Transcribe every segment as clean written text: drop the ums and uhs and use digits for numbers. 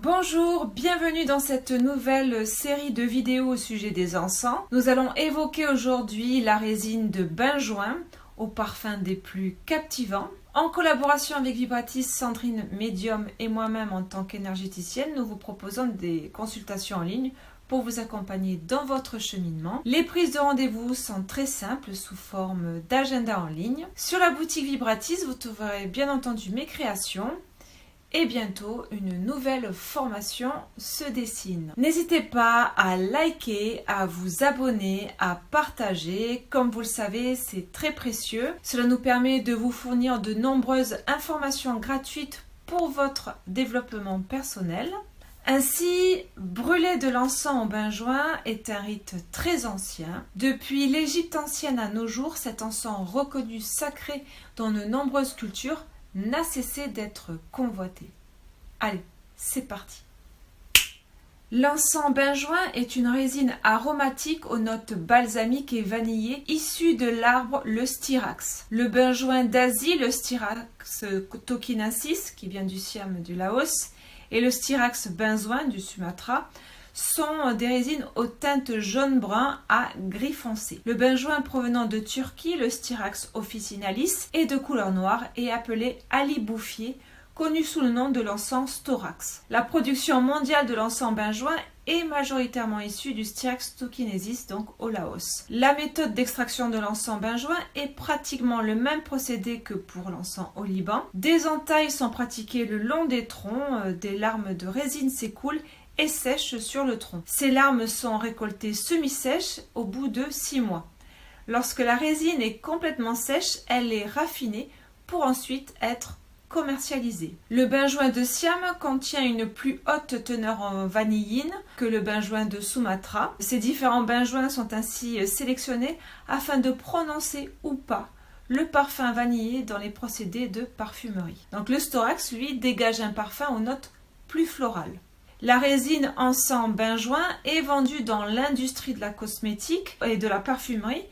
Bonjour, bienvenue dans cette nouvelle série de vidéos au sujet des encens. Nous allons évoquer aujourd'hui la résine de benjoin aux parfums des plus captivants. En collaboration avec Vibratis, Sandrine Médium et moi-même en tant qu'énergéticienne, nous vous proposons des consultations en ligne pour vous accompagner dans votre cheminement. Les prises de rendez-vous sont très simples sous forme d'agenda en ligne. Sur la boutique Vibratis, vous trouverez bien entendu mes créations. Et bientôt, une nouvelle formation se dessine. N'hésitez pas à liker, à vous abonner, à partager. Comme vous le savez, c'est très précieux. Cela nous permet de vous fournir de nombreuses informations gratuites pour votre développement personnel. Ainsi, brûler de l'encens au benjoin est un rite très ancien. Depuis l'Égypte ancienne à nos jours, cet encens reconnu sacré dans de nombreuses cultures n'a cessé d'être convoité. Allez, c'est parti. L'encens benjoin est une résine aromatique aux notes balsamiques et vanillées issue de l'arbre le styrax. Le benjoin d'Asie, le styrax tokinensis, qui vient du Siam du Laos, et le styrax benzoin du Sumatra, sont des résines aux teintes jaune-brun à gris foncé. Le benjoin provenant de Turquie, le styrax officinalis, est de couleur noire et appelé Ali Bouffier, connu sous le nom de l'encens storax. La production mondiale de l'encens benjoin est majoritairement issue du styrax tokinensis, donc au Laos. La méthode d'extraction de l'encens benjoin est pratiquement le même procédé que pour l'encens au Liban. Des entailles sont pratiquées le long des troncs, des larmes de résine s'écoulent et sèchent sur le tronc. Ces larmes sont récoltées semi-sèches au bout de 6 mois. Lorsque la résine est complètement sèche, elle est raffinée pour ensuite être commercialisée. Le benjoin de Siam contient une plus haute teneur en vanilline que le benjoin de Sumatra. Ces différents benjoins sont ainsi sélectionnés afin de prononcer ou pas le parfum vanillé dans les procédés de parfumerie. Donc le storax, lui, dégage un parfum aux notes plus florales. La résine encens benjoin est vendue dans l'industrie de la cosmétique et de la parfumerie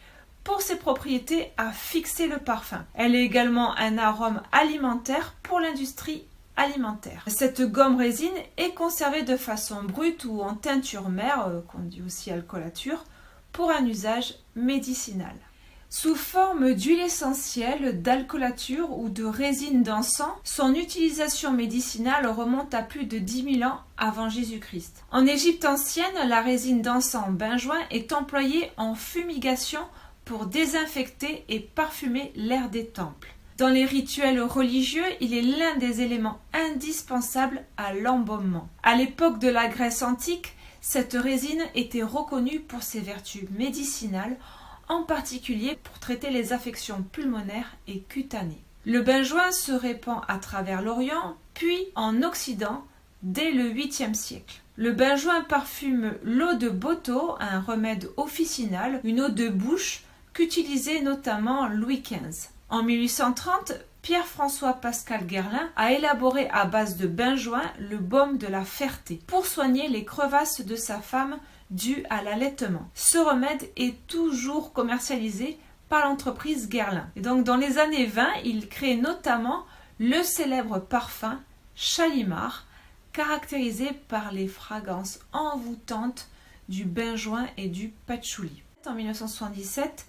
pour ses propriétés à fixer le parfum. Elle est également un arôme alimentaire pour l'industrie alimentaire. Cette gomme résine est conservée de façon brute ou en teinture mère, qu'on dit aussi alcoolature, pour un usage médicinal. Sous forme d'huile essentielle, d'alcoolature ou de résine d'encens, son utilisation médicinale remonte à plus de 10 000 ans avant Jésus-Christ. En Égypte ancienne, la résine d'encens benjoin est employée en fumigation pour désinfecter et parfumer l'air des temples. Dans les rituels religieux, il est l'un des éléments indispensables à l'embaumement. À l'époque de la Grèce antique, cette résine était reconnue pour ses vertus médicinales, en particulier pour traiter les affections pulmonaires et cutanées. Le benjoin se répand à travers l'Orient, puis en Occident, dès le 8e siècle. Le benjoin parfume l'eau de Boto, un remède officinal, une eau de bouche qu'utilisait notamment Louis XV. En 1830, Pierre-François Pascal Guerlain a élaboré à base de benjoin le baume de la Ferté pour soigner les crevasses de sa femme dû à l'allaitement. Ce remède est toujours commercialisé par l'entreprise Guerlain. Et donc dans les années 20, il crée notamment le célèbre parfum Chalimard, caractérisé par les fragrances envoûtantes du benjoin et du patchouli. En 1977,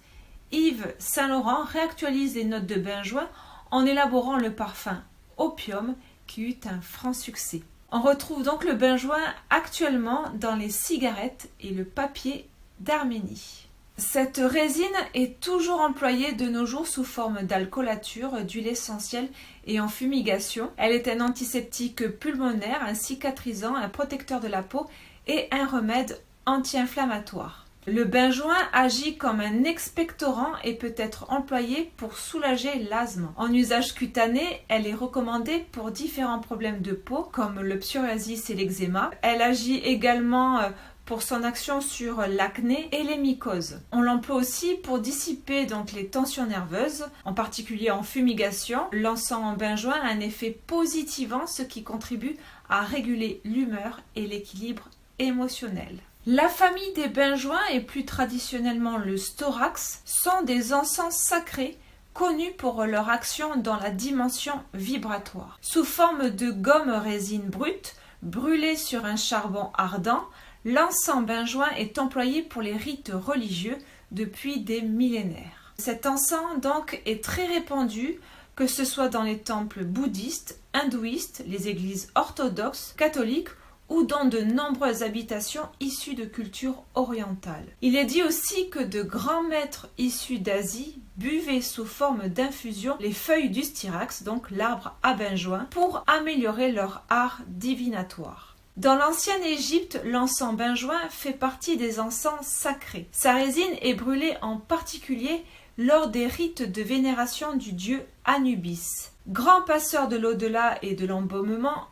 Yves Saint Laurent réactualise les notes de benjoin en élaborant le parfum Opium qui eut un franc succès. On retrouve donc le benjoin actuellement dans les cigarettes et le papier d'Arménie. Cette résine est toujours employée de nos jours sous forme d'alcoolature, d'huile essentielle et en fumigation. Elle est un antiseptique pulmonaire, un cicatrisant, un protecteur de la peau et un remède anti-inflammatoire. Le benjoin agit comme un expectorant et peut être employé pour soulager l'asthme. En usage cutané, elle est recommandée pour différents problèmes de peau comme le psoriasis et l'eczéma. Elle agit également pour son action sur l'acné et les mycoses. On l'emploie aussi pour dissiper donc les tensions nerveuses, en particulier en fumigation. L'encens en benjoin a un effet positivant, ce qui contribue à réguler l'humeur et l'équilibre émotionnel. La famille des benjoins et plus traditionnellement le storax sont des encens sacrés connus pour leur action dans la dimension vibratoire. Sous forme de gomme résine brute, Brûlé sur un charbon ardent, l'encens benjoin est employé pour les rites religieux depuis des millénaires. Cet encens donc est très répandu, que ce soit dans les temples bouddhistes, hindouistes, les églises orthodoxes, catholiques ou dans de nombreuses habitations issues de cultures orientales. Il est dit aussi que de grands maîtres issus d'Asie buvaient sous forme d'infusion les feuilles du styrax, donc l'arbre à benjoin, pour améliorer leur art divinatoire. Dans l'ancienne Égypte, l'encens benjoin fait partie des encens sacrés. Sa résine est brûlée en particulier lors des rites de vénération du dieu Anubis. Grand passeur de l'au-delà et de l'embaumement,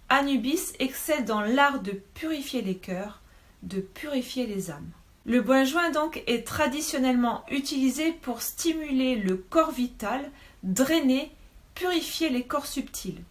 Anubis excelle dans l'art de purifier les cœurs, de purifier les âmes. Le benjoin donc est traditionnellement utilisé pour stimuler le corps vital, drainer, purifier les corps subtils.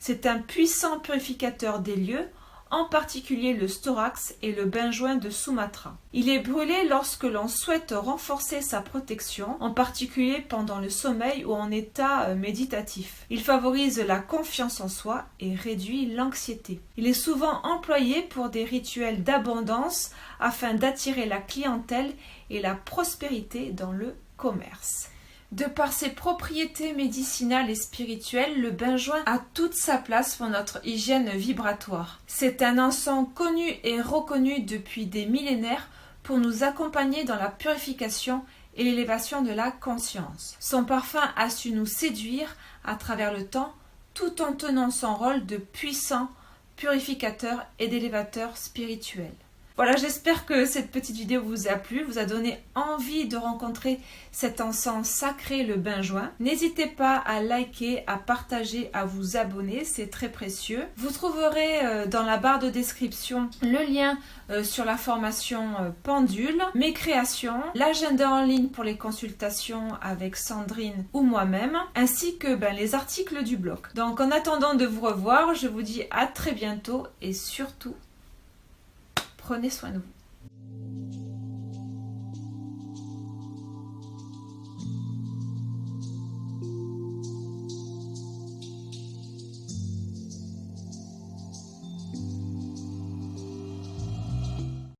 C'est un puissant purificateur des lieux, en particulier le storax et le benjoin de Sumatra. Il est brûlé lorsque l'on souhaite renforcer sa protection, en particulier pendant le sommeil ou en état méditatif. Il favorise la confiance en soi et réduit l'anxiété. Il est souvent employé pour des rituels d'abondance afin d'attirer la clientèle et la prospérité dans le commerce. De par ses propriétés médicinales et spirituelles, le benjoin a toute sa place pour notre hygiène vibratoire. C'est un encens connu et reconnu depuis des millénaires pour nous accompagner dans la purification et l'élévation de la conscience. Son parfum a su nous séduire à travers le temps, tout en tenant son rôle de puissant purificateur et d'élévateur spirituel. Voilà, j'espère que cette petite vidéo vous a plu, vous a donné envie de rencontrer cet encens sacré, le benjoin. N'hésitez pas à liker, à partager, à vous abonner, c'est très précieux. Vous trouverez dans la barre de description le lien sur la formation Pendule, mes créations, l'agenda en ligne pour les consultations avec Sandrine ou moi-même, ainsi que les articles du blog. Donc en attendant de vous revoir, je vous dis à très bientôt et surtout, prenez soin de vous.